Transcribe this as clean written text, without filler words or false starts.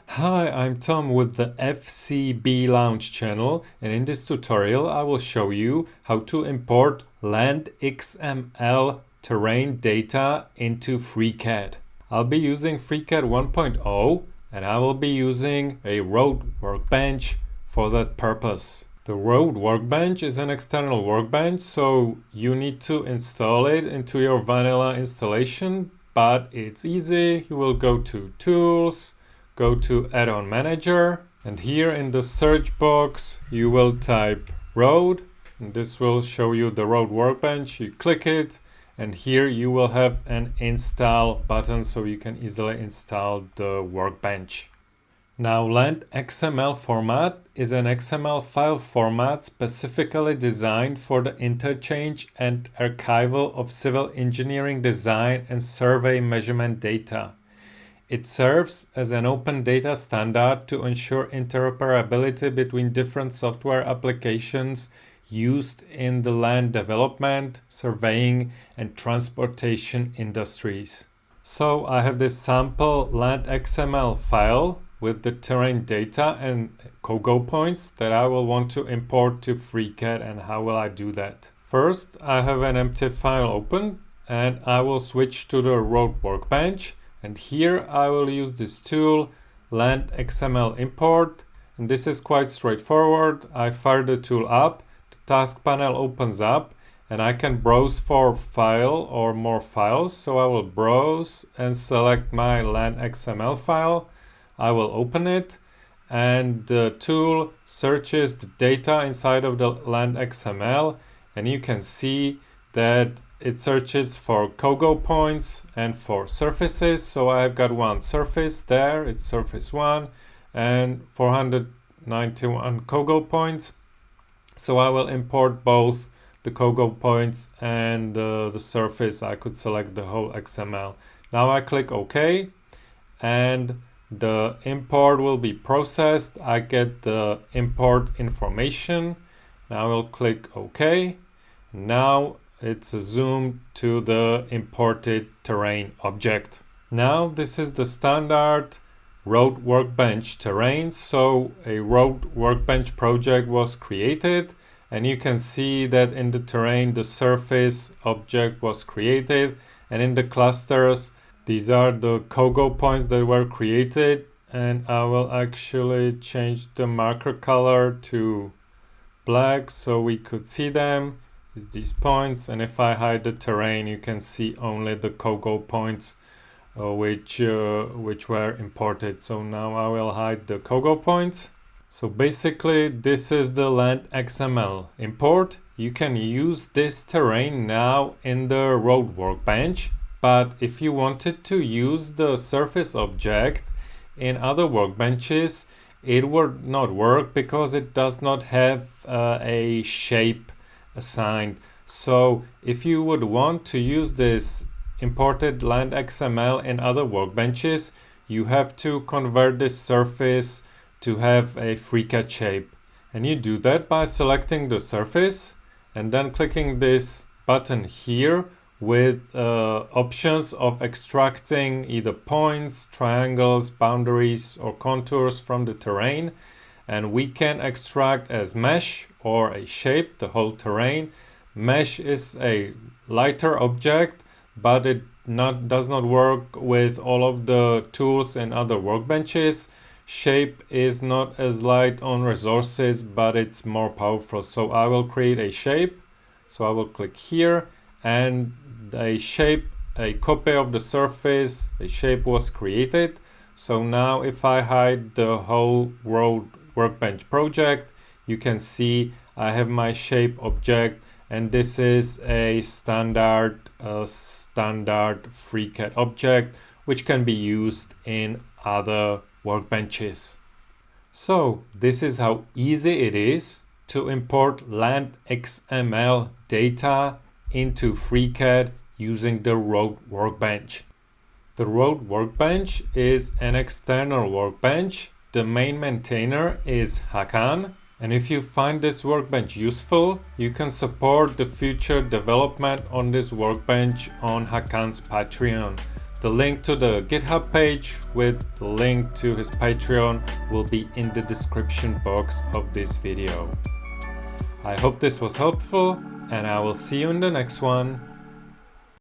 Hi, I'm Tom with the FCB Launch channel, and in this tutorial I will show you how to import landXML terrain data into FreeCAD. I'll be using FreeCAD 1.0 and I will be using a Road Workbench for that purpose. The Road Workbench is an external workbench, so you need to install it into your vanilla installation, but it's easy. You will go to Tools, go to Add-on Manager, and here in the search box you will type Road, and this will show you the Road Workbench. You click it, and here you will have an install button so you can easily install the workbench. Now, landXML format is an XML file format specifically designed for the interchange and archival of civil engineering design and survey measurement data. It serves as an open data standard to ensure interoperability between different software applications used in the land development, surveying, and transportation industries. So I have this sample landXML file with the terrain data and COGO points that I will want to import to FreeCAD, and how will I do that? First, I have an empty file open and I will switch to the Road Workbench. And here I will use this tool, landXML import, and this is quite straightforward. I fire the tool up, the task panel opens up, and I can browse for file or more files. So I will browse and select my landXML file. I will open it, and the tool searches the data inside of the landXML, and you can see that it searches for COGO points and for surfaces. So I've got one surface there, it's surface 1, and 491 COGO points. So I will import both the COGO points and the surface. I could select the whole XML. Now I click OK, and the import will be processed. I get the import information. Now I will click OK. Now it's zoomed to the imported terrain object. Now this is the standard Road Workbench terrain. So a Road Workbench project was created, and you can see that in the terrain the surface object was created, and in the clusters these are the COGO points that were created. And I will actually change the marker color to black so we could see them. Is these points, and if I hide the terrain you can see only the COGO points which were imported. So now I will hide the COGO points. So basically this is the landXML import. You can use this terrain now in the Road Workbench, but if you wanted to use the surface object in other workbenches, it would not work because it does not have a shape assigned. So if you would want to use this imported landXML in other workbenches, you have to convert this surface to have a FreeCAD shape. And you do that by selecting the surface and then clicking this button here with options of extracting either points, triangles, boundaries, or contours from the terrain. And we can extract as mesh or a shape the whole terrain. Mesh is a lighter object, but it does not work with all of the tools and other workbenches. Shape is not as light on resources, but it's more powerful. So I will create a shape. So I will click here, and a shape, a copy of the surface, a shape was created. So now if I hide the whole Road Workbench project, you can see I have my shape object, and this is a standard FreeCAD object which can be used in other workbenches. So this is how easy it is to import landXML data into FreeCAD using the Road Workbench. The Road Workbench is an external workbench. The main maintainer is Hakan, and if you find this workbench useful, you can support the future development on this workbench on Hakan's Patreon. The link to the GitHub page with the link to his Patreon will be in the description box of this video. I hope this was helpful, and I will see you in the next one.